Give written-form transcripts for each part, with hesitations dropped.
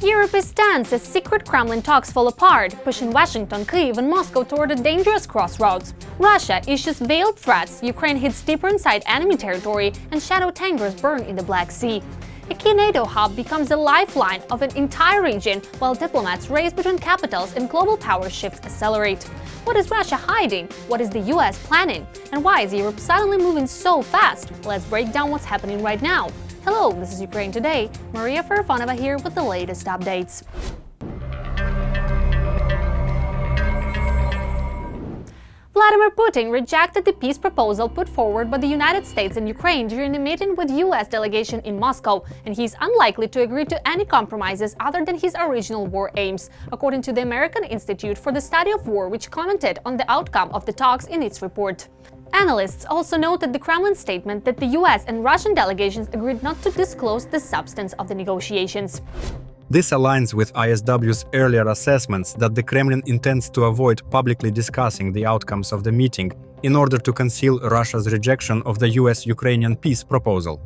Europe is tense as secret Kremlin talks fall apart, pushing Washington, Kyiv and Moscow toward a dangerous crossroads. Russia issues veiled threats, Ukraine hits deeper inside enemy territory, and shadow tankers burn in the Black Sea. A key NATO hub becomes the lifeline of an entire region, while diplomats race between capitals and global power shifts accelerate. What is Russia hiding? What is the US planning? And why is Europe suddenly moving so fast? Let's break down what's happening right now. Hello, this is Ukraine Today. Maria Farafonova here with the latest updates. Vladimir Putin rejected the peace proposal put forward by the United States and Ukraine during a meeting with US delegation in Moscow, and he's unlikely to agree to any compromises other than his original war aims, according to the American Institute for the Study of War, which commented on the outcome of the talks in its report. Analysts also noted the Kremlin statement that the US and Russian delegations agreed not to disclose the substance of the negotiations. This aligns with ISW's earlier assessments that the Kremlin intends to avoid publicly discussing the outcomes of the meeting in order to conceal Russia's rejection of the US-Ukrainian peace proposal.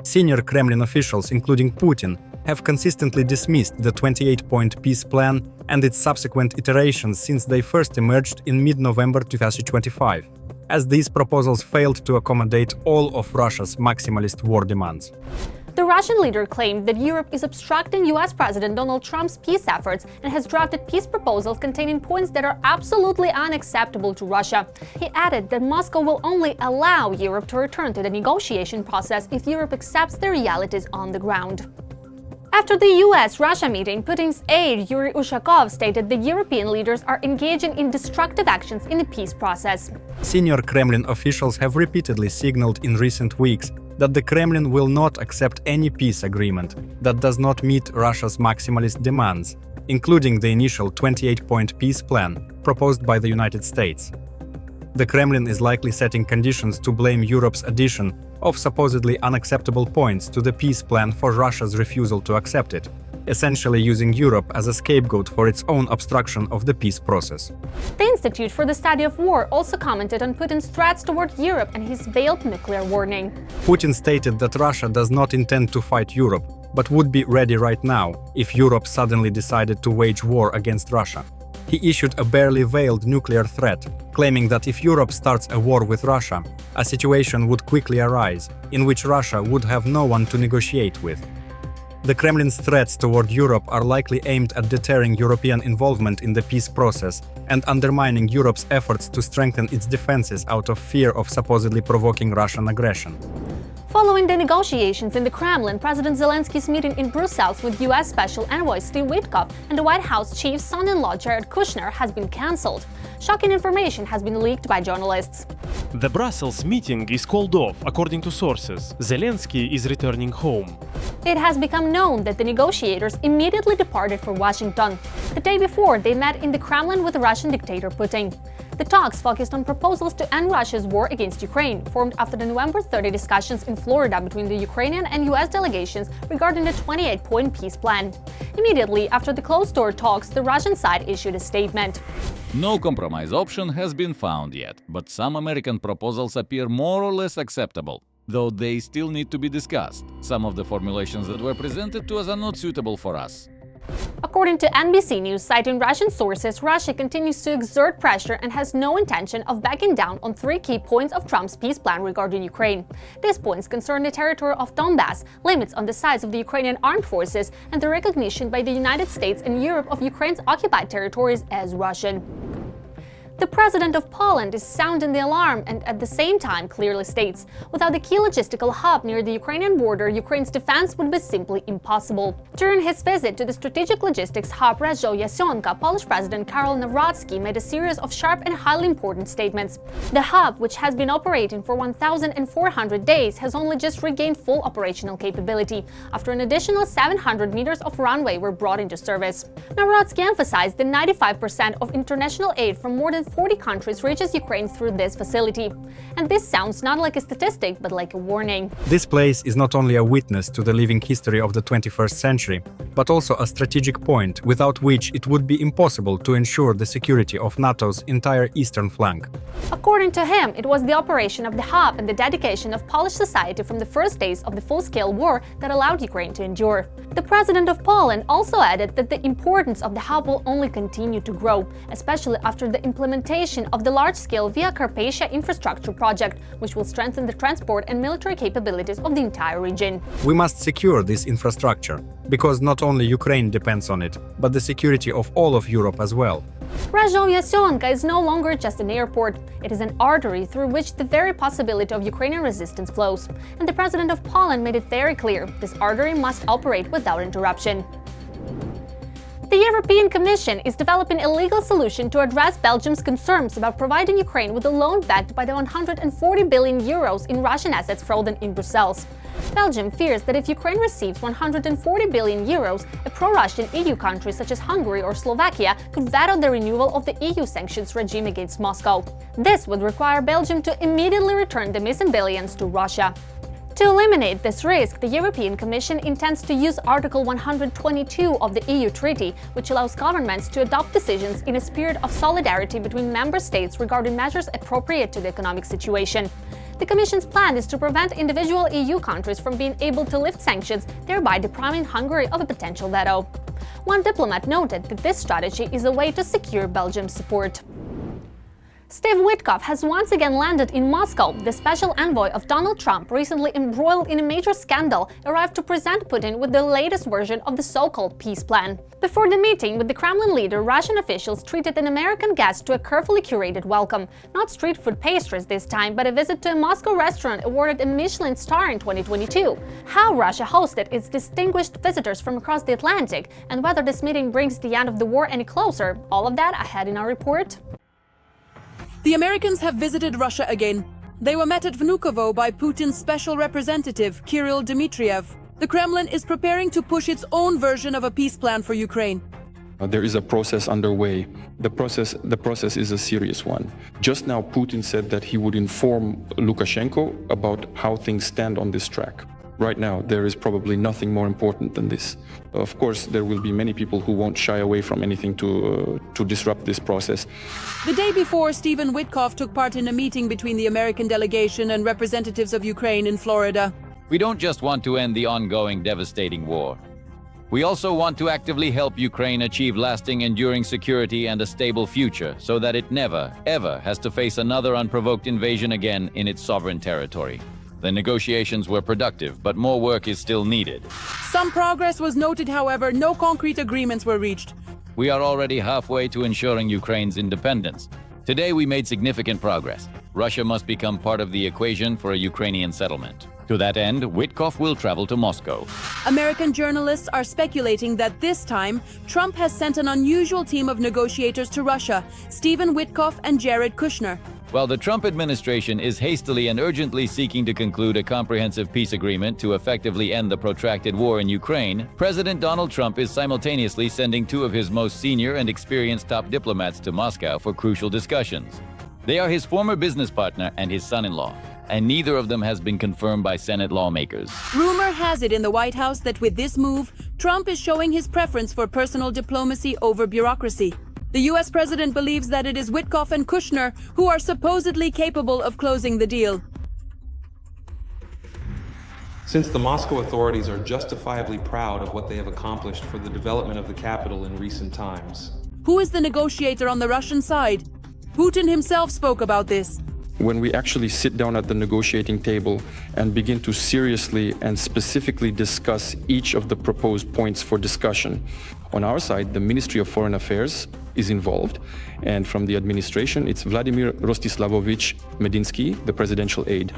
Senior Kremlin officials, including Putin, have consistently dismissed the 28-point peace plan and its subsequent iterations since they first emerged in mid-November 2025, as these proposals failed to accommodate all of Russia's maximalist war demands. The Russian leader claimed that Europe is obstructing US President Donald Trump's peace efforts and has drafted peace proposals containing points that are absolutely unacceptable to Russia. He added that Moscow will only allow Europe to return to the negotiation process if Europe accepts the realities on the ground. After the US-Russia meeting, Putin's aide Yuri Ushakov stated the European leaders are engaging in destructive actions in the peace process. Senior Kremlin officials have repeatedly signaled in recent weeks that the Kremlin will not accept any peace agreement that does not meet Russia's maximalist demands, including the initial 28-point peace plan proposed by the United States. The Kremlin is likely setting conditions to blame Europe's addition of supposedly unacceptable points to the peace plan for Russia's refusal to accept it, essentially using Europe as a scapegoat for its own obstruction of the peace process. The Institute for the Study of War also commented on Putin's threats toward Europe and his veiled nuclear warning. Putin stated that Russia does not intend to fight Europe, but would be ready right now if Europe suddenly decided to wage war against Russia. He issued a barely veiled nuclear threat, claiming that if Europe starts a war with Russia, a situation would quickly arise in which Russia would have no one to negotiate with. The Kremlin's threats toward Europe are likely aimed at deterring European involvement in the peace process and undermining Europe's efforts to strengthen its defenses out of fear of supposedly provoking Russian aggression. Following the negotiations in the Kremlin, President Zelensky's meeting in Brussels with US Special Envoy Steve Witkoff and the White House chief's son-in-law Jared Kushner has been cancelled. Shocking information has been leaked by journalists. The Brussels meeting is called off, according to sources. Zelensky is returning home. It has become known that the negotiators immediately departed for Washington. The day before, they met in the Kremlin with Russian dictator Putin. The talks focused on proposals to end Russia's war against Ukraine, formed after the November 30 discussions in Florida between the Ukrainian and US delegations regarding the 28-point peace plan. Immediately after the closed-door talks, the Russian side issued a statement. No compromise option has been found yet, but some American proposals appear more or less acceptable, though they still need to be discussed. Some of the formulations that were presented to us are not suitable for us. According to NBC News, citing Russian sources, Russia continues to exert pressure and has no intention of backing down on three key points of Trump's peace plan regarding Ukraine. These points concern the territory of Donbass, limits on the size of the Ukrainian armed forces, and the recognition by the United States and Europe of Ukraine's occupied territories as Russian. The president of Poland is sounding the alarm and at the same time clearly states, without the key logistical hub near the Ukrainian border, Ukraine's defense would be simply impossible. During his visit to the strategic logistics hub Rzeszów, Polish President Karol Nawrocki made a series of sharp and highly important statements. The hub, which has been operating for 1,400 days, has only just regained full operational capability, after an additional 700 meters of runway were brought into service. Nawrocki emphasized that 95% of international aid from more than 40 countries reaches Ukraine through this facility. And this sounds not like a statistic, but like a warning. This place is not only a witness to the living history of the 21st century, but also a strategic point without which it would be impossible to ensure the security of NATO's entire eastern flank. According to him, it was the operation of the hub and the dedication of Polish society from the first days of the full-scale war that allowed Ukraine to endure. The president of Poland also added that the importance of the hub will only continue to grow, especially after the implementation of the large-scale Via Carpathia infrastructure project, which will strengthen the transport and military capabilities of the entire region. We must secure this infrastructure, because not only Ukraine depends on it, but the security of all of Europe as well. Razhov-Yasyonka is no longer just an airport. It is an artery through which the very possibility of Ukrainian resistance flows. And the president of Poland made it very clear, this artery must operate without interruption. The European Commission is developing a legal solution to address Belgium's concerns about providing Ukraine with a loan backed by the 140 billion euros in Russian assets frozen in Brussels. Belgium fears that if Ukraine receives 140 billion euros, a pro-Russian EU country such as Hungary or Slovakia could veto the renewal of the EU sanctions regime against Moscow. This would require Belgium to immediately return the missing billions to Russia. To eliminate this risk, the European Commission intends to use Article 122 of the EU Treaty, which allows governments to adopt decisions in a spirit of solidarity between member states regarding measures appropriate to the economic situation. The Commission's plan is to prevent individual EU countries from being able to lift sanctions, thereby depriving Hungary of a potential veto. One diplomat noted that this strategy is a way to secure Belgium's support. Steve Witkoff has once again landed in Moscow. The special envoy of Donald Trump, recently embroiled in a major scandal, arrived to present Putin with the latest version of the so-called peace plan. Before the meeting with the Kremlin leader, Russian officials treated an American guest to a carefully curated welcome. Not street food pastries this time, but a visit to a Moscow restaurant awarded a Michelin star in 2022. How Russia hosted its distinguished visitors from across the Atlantic, and whether this meeting brings the end of the war any closer, all of that ahead in our report. The Americans have visited Russia again. They were met at Vnukovo by Putin's special representative, Kirill Dmitriev. The Kremlin is preparing to push its own version of a peace plan for Ukraine. There is a process underway. The process is a serious one. Just now, Putin said that he would inform Lukashenko about how things stand on this track. Right now, there is probably nothing more important than this. Of course, there will be many people who won't shy away from anything to disrupt this process. The day before, Stephen Witkoff took part in a meeting between the American delegation and representatives of Ukraine in Florida. We don't just want to end the ongoing devastating war. We also want to actively help Ukraine achieve lasting, enduring security and a stable future so that it never, ever has to face another unprovoked invasion again in its sovereign territory. The negotiations were productive, but more work is still needed. Some progress was noted, however, no concrete agreements were reached. We are already halfway to ensuring Ukraine's independence. Today we made significant progress. Russia must become part of the equation for a Ukrainian settlement. To that end, Witkoff will travel to Moscow. American journalists are speculating that this time, Trump has sent an unusual team of negotiators to Russia, Stephen Witkoff and Jared Kushner. While the Trump administration is hastily and urgently seeking to conclude a comprehensive peace agreement to effectively end the protracted war in Ukraine, President Donald Trump is simultaneously sending two of his most senior and experienced top diplomats to Moscow for crucial discussions. They are his former business partner and his son-in-law, and neither of them has been confirmed by Senate lawmakers. Rumor has it in the White House that with this move, Trump is showing his preference for personal diplomacy over bureaucracy. The U.S. president believes that it is Witkoff and Kushner who are supposedly capable of closing the deal. Since the Moscow authorities are justifiably proud of what they have accomplished for the development of the capital in recent times. Who is the negotiator on the Russian side? Putin himself spoke about this. When we actually sit down at the negotiating table and begin to seriously and specifically discuss each of the proposed points for discussion, on our side, the Ministry of Foreign Affairs is involved, and from the administration, it's Vladimir Rostislavovich Medinsky, the presidential aide.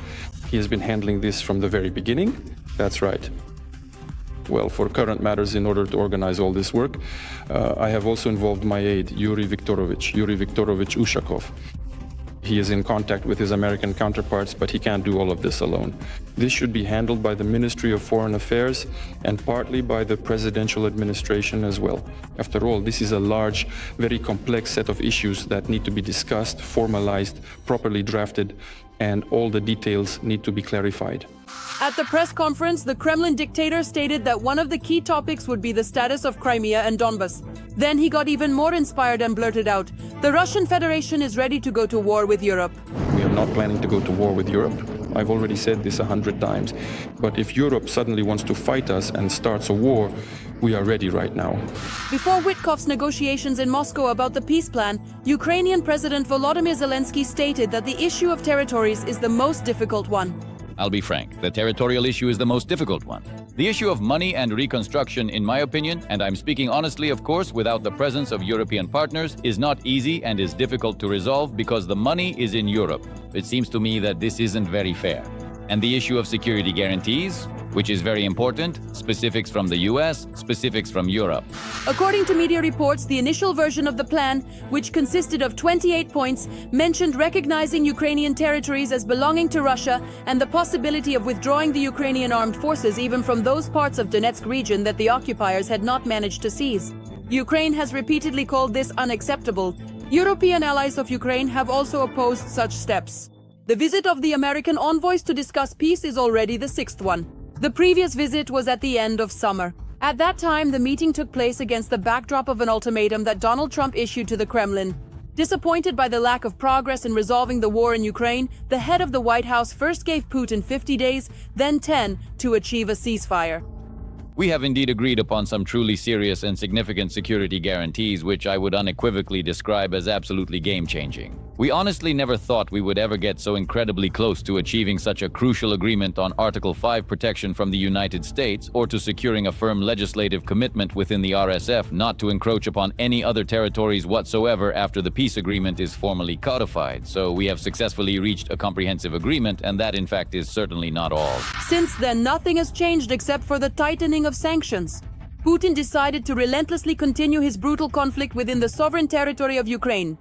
He has been handling this from the very beginning. That's right. Well, for current matters, in order to organize all this work, I have also involved my aide, Yuri Viktorovich Ushakov. He is in contact with his American counterparts, but he can't do all of this alone. This should be handled by the Ministry of Foreign Affairs and partly by the presidential administration as well. After all, this is a large, very complex set of issues that need to be discussed, formalized, properly drafted, and all the details need to be clarified. At the press conference, the Kremlin dictator stated that one of the key topics would be the status of Crimea and Donbas. Then he got even more inspired and blurted out, "The Russian Federation is ready to go to war with Europe." We are not planning to go to war with Europe. I've already said this 100 times. But if Europe suddenly wants to fight us and starts a war, we are ready right now. Before Witkoff's negotiations in Moscow about the peace plan, Ukrainian President Volodymyr Zelensky stated that the issue of territories is the most difficult one. I'll be frank, the territorial issue is the most difficult one. The issue of money and reconstruction, in my opinion, and I'm speaking honestly, of course, without the presence of European partners, is not easy and is difficult to resolve because the money is in Europe. It seems to me that this isn't very fair. And the issue of security guarantees, which is very important, specifics from the US, specifics from Europe. According to media reports, the initial version of the plan, which consisted of 28 points, mentioned recognizing Ukrainian territories as belonging to Russia and the possibility of withdrawing the Ukrainian armed forces even from those parts of Donetsk region that the occupiers had not managed to seize. Ukraine has repeatedly called this unacceptable. European allies of Ukraine have also opposed such steps. The visit of the American envoys to discuss peace is already the sixth one. The previous visit was at the end of summer. At that time, the meeting took place against the backdrop of an ultimatum that Donald Trump issued to the Kremlin. Disappointed by the lack of progress in resolving the war in Ukraine, the head of the White House first gave Putin 50 days, then 10, to achieve a ceasefire. We have indeed agreed upon some truly serious and significant security guarantees, which I would unequivocally describe as absolutely game-changing. We honestly never thought we would ever get so incredibly close to achieving such a crucial agreement on Article 5 protection from the United States, or to securing a firm legislative commitment within the RSF not to encroach upon any other territories whatsoever after the peace agreement is formally codified. So we have successfully reached a comprehensive agreement, and that in fact is certainly not all. Since then, nothing has changed except for the tightening of sanctions. Putin decided to relentlessly continue his brutal conflict within the sovereign territory of Ukraine.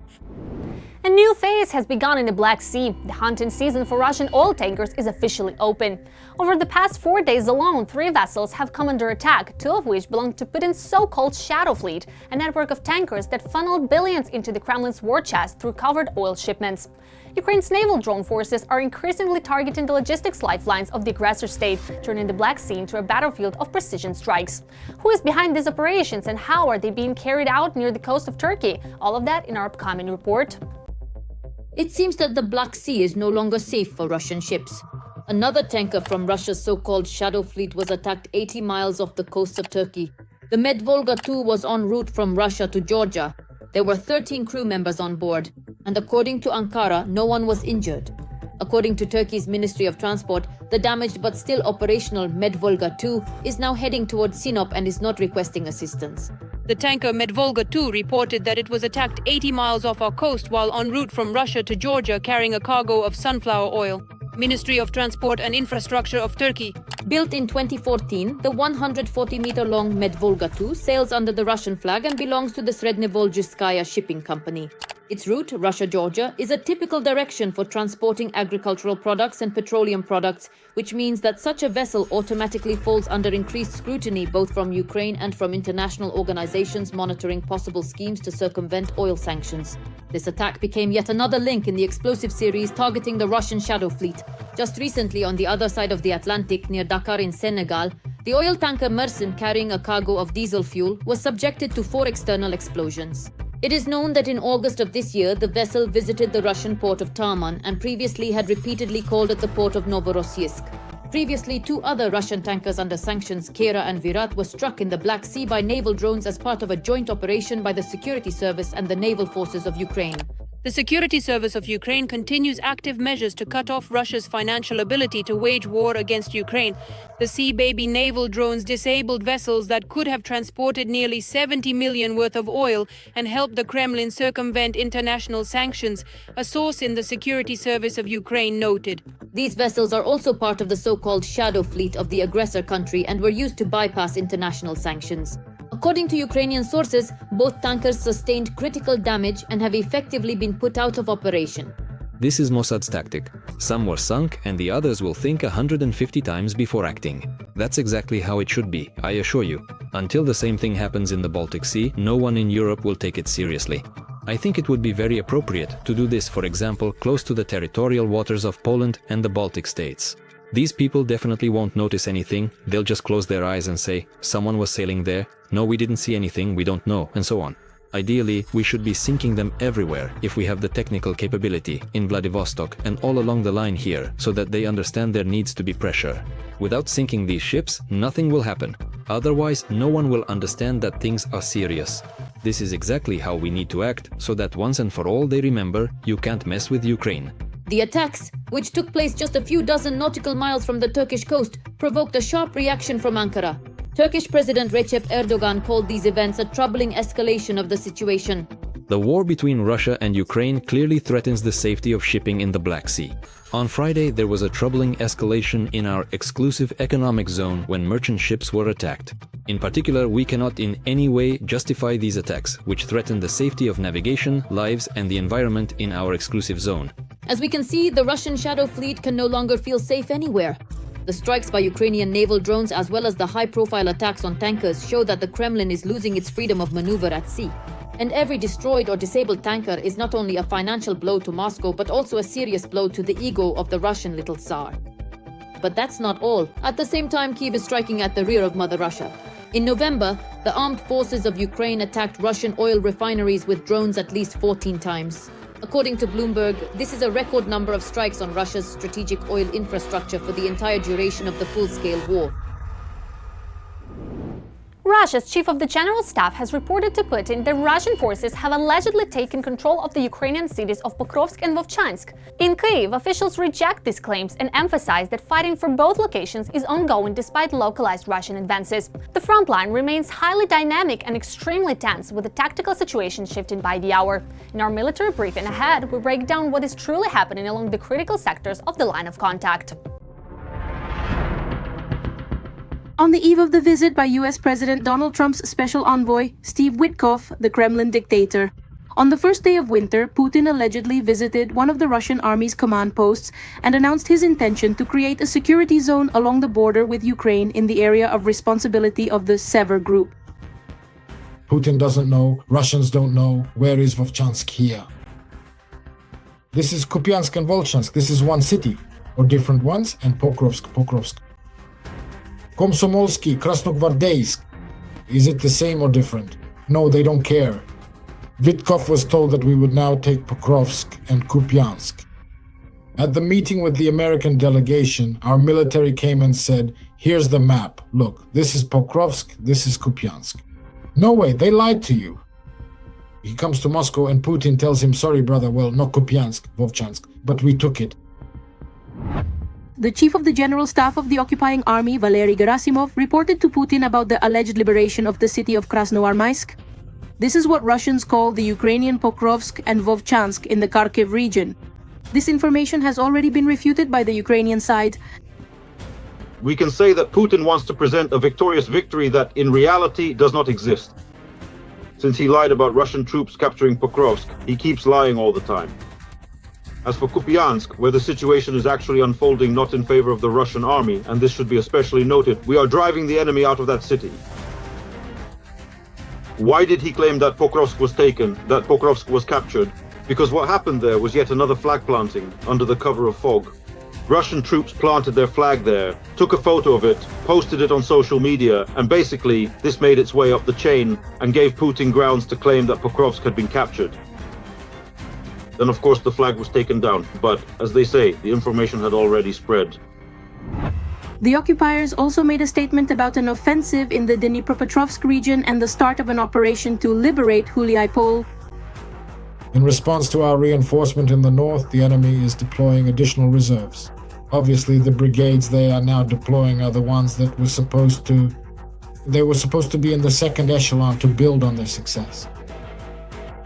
A new phase has begun in the Black Sea. The hunting season for Russian oil tankers is officially open. Over the past 4 days alone, 3 vessels have come under attack, 2 of which belong to Putin's so-called Shadow Fleet, a network of tankers that funneled billions into the Kremlin's war chest through covered oil shipments. Ukraine's naval drone forces are increasingly targeting the logistics lifelines of the aggressor state, turning the Black Sea into a battlefield of precision strikes. Who is behind these operations and how are they being carried out near the coast of Turkey? All of that in our upcoming report. It seems that the Black Sea is no longer safe for Russian ships. Another tanker from Russia's so-called Shadow Fleet was attacked 80 miles off the coast of Turkey. The Medvolga II was en route from Russia to Georgia. There were 13 crew members on board, and according to Ankara, no one was injured. According to Turkey's Ministry of Transport, the damaged but still operational Medvolga II is now heading towards Sinop and is not requesting assistance. The tanker Medvolga II reported that it was attacked 80 miles off our coast while en route from Russia to Georgia carrying a cargo of sunflower oil. Ministry of Transport and Infrastructure of Turkey. Built in 2014, the 140-meter-long Medvolga II sails under the Russian flag and belongs to the Srednevolzhskaya shipping company. Its route, Russia-Georgia, is a typical direction for transporting agricultural products and petroleum products, which means that such a vessel automatically falls under increased scrutiny both from Ukraine and from international organizations monitoring possible schemes to circumvent oil sanctions. This attack became yet another link in the explosive series targeting the Russian Shadow Fleet. Just recently, on the other side of the Atlantic, near Dakar in Senegal, the oil tanker Mersin carrying a cargo of diesel fuel was subjected to 4 external explosions. It is known that in August of this year, the vessel visited the Russian port of Tarman and previously had repeatedly called at the port of Novorossiysk. Previously, 2 other Russian tankers under sanctions, Kera and Virat, were struck in the Black Sea by naval drones as part of a joint operation by the Security Service and the naval forces of Ukraine. The Security Service of Ukraine continues active measures to cut off Russia's financial ability to wage war against Ukraine. The Sea Baby naval drones disabled vessels that could have transported nearly 70 million worth of oil and helped the Kremlin circumvent international sanctions, a source in the Security Service of Ukraine noted. These vessels are also part of the so-called Shadow Fleet of the aggressor country and were used to bypass international sanctions. According to Ukrainian sources, both tankers sustained critical damage and have effectively been put out of operation. This is Mossad's tactic. Some were sunk and the others will think 150 times before acting. That's exactly how it should be, I assure you. Until the same thing happens in the Baltic Sea, no one in Europe will take it seriously. I think it would be very appropriate to do this, for example, close to the territorial waters of Poland and the Baltic states. These people definitely won't notice anything, they'll just close their eyes and say, someone was sailing there, no we didn't see anything, we don't know, and so on. Ideally, we should be sinking them everywhere if we have the technical capability, in Vladivostok and all along the line here, so that they understand there needs to be pressure. Without sinking these ships, nothing will happen. Otherwise, no one will understand that things are serious. This is exactly how we need to act, so that once and for all they remember, you can't mess with Ukraine. The attacks, which took place just a few dozen nautical miles from the Turkish coast, provoked a sharp reaction from Ankara. Turkish President Recep Erdogan called these events a troubling escalation of the situation. The war between Russia and Ukraine clearly threatens the safety of shipping in the Black Sea. On Friday, there was a troubling escalation in our exclusive economic zone when merchant ships were attacked. In particular, we cannot in any way justify these attacks, which threaten the safety of navigation, lives, and the environment in our exclusive zone. As we can see, the Russian shadow fleet can no longer feel safe anywhere. The strikes by Ukrainian naval drones as well as the high-profile attacks on tankers show that the Kremlin is losing its freedom of maneuver at sea. And every destroyed or disabled tanker is not only a financial blow to Moscow but also a serious blow to the ego of the Russian little Tsar. But that's not all. At the same time, Kyiv is striking at the rear of Mother Russia. In November, the armed forces of Ukraine attacked Russian oil refineries with drones at least 14 times. According to Bloomberg, this is a record number of strikes on Russia's strategic oil infrastructure for the entire duration of the full-scale war. Russia's chief of the general staff has reported to Putin that Russian forces have allegedly taken control of the Ukrainian cities of Pokrovsk and Vovchansk. In Kyiv, officials reject these claims and emphasize that fighting for both locations is ongoing despite localized Russian advances. The frontline remains highly dynamic and extremely tense, with the tactical situation shifting by the hour. In our military briefing ahead, we break down what is truly happening along the critical sectors of the line of contact. On the eve of the visit by US President Donald Trump's special envoy, Steve Witkoff, the Kremlin dictator. On the first day of winter, Putin allegedly visited one of the Russian army's command posts and announced his intention to create a security zone along the border with Ukraine in the area of responsibility of the Sever Group. Putin doesn't know, Russians don't know, where is Vovchansk here? This is Kupiansk and Volchansk, this is one city, or different ones, and Pokrovsk. Komsomolsky, Krasnogvardeysk. Is it the same or different? No, they don't care. Witkoff was told that we would now take Pokrovsk and Kupiansk. At the meeting with the American delegation, our military came and said, here's the map. Look, this is Pokrovsk, this is Kupiansk. No way, they lied to you. He comes to Moscow and Putin tells him, sorry brother, well, not Kupiansk, Vovchansk, but we took it. The chief of the general staff of the occupying army, Valery Gerasimov, reported to Putin about the alleged liberation of the city of Krasnoarmysk. This is what Russians call the Ukrainian Pokrovsk and Vovchansk in the Kharkiv region. This information has already been refuted by the Ukrainian side. We can say that Putin wants to present a victorious victory that in reality does not exist. Since he lied about Russian troops capturing Pokrovsk, he keeps lying all the time. As for Kupiansk, where the situation is actually unfolding not in favor of the Russian army, and this should be especially noted, we are driving the enemy out of that city. Why did he claim that Pokrovsk was taken, that Pokrovsk was captured? Because what happened there was yet another flag planting under the cover of fog. Russian troops planted their flag there, took a photo of it, posted it on social media, and basically this made its way up the chain and gave Putin grounds to claim that Pokrovsk had been captured. Then of course the flag was taken down, but as they say, the information had already spread. The occupiers also made a statement about an offensive in the Dnipropetrovsk region and the start of an operation to liberate Huliaipol. In response to our reinforcement in the north, the enemy is deploying additional reserves. Obviously, the brigades they are now deploying are the ones that were supposed to be in the second echelon to build on their success.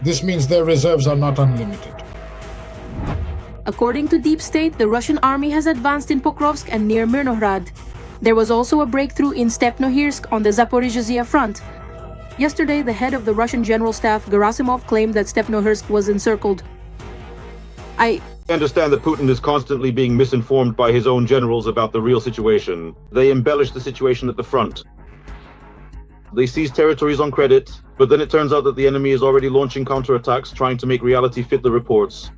This means their reserves are not unlimited. According to Deep State, the Russian army has advanced in Pokrovsk and near Mirnohrad. There was also a breakthrough in Stepnohirsk on the Zaporizhzhia front. Yesterday, the head of the Russian General Staff, Gerasimov, claimed that Stepnohirsk was encircled. I I understand that Putin is constantly being misinformed by his own generals about the real situation. They embellish the situation at the front. They seize territories on credit, but then it turns out that the enemy is already launching counterattacks, trying to make reality fit the reports.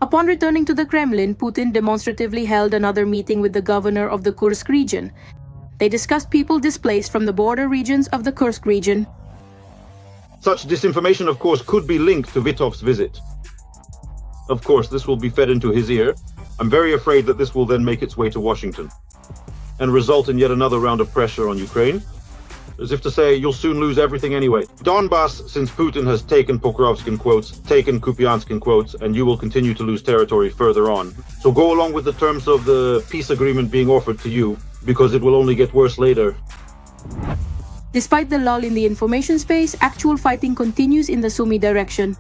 Upon returning to the Kremlin, Putin demonstratively held another meeting with the governor of the Kursk region. They discussed people displaced from the border regions of the Kursk region. Such disinformation, of course, could be linked to Witkoff's visit. Of course, this will be fed into his ear. I'm very afraid that this will then make its way to Washington and result in yet another round of pressure on Ukraine. As if to say, you'll soon lose everything anyway. Donbass, since Putin has taken Pokrovsk in quotes, taken Kupiansk in quotes, and you will continue to lose territory further on. So go along with the terms of the peace agreement being offered to you, because it will only get worse later. Despite the lull in the information space, actual fighting continues in the Sumy direction.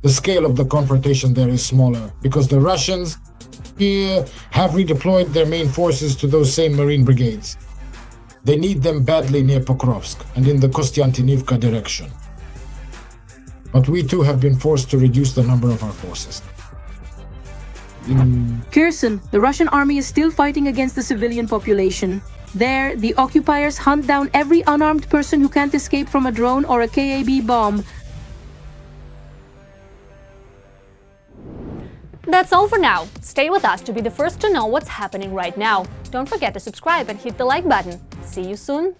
The scale of the confrontation there is smaller, because the Russians here have redeployed their main forces to those same Marine brigades. They need them badly near Pokrovsk and in the Kostiantynivka direction. But we too have been forced to reduce the number of our forces. Kherson, the Russian army is still fighting against the civilian population. There, the occupiers hunt down every unarmed person who can't escape from a drone or a KAB bomb. That's all for now. Stay with us to be the first to know what's happening right now. Don't forget to subscribe and hit the like button. See you soon.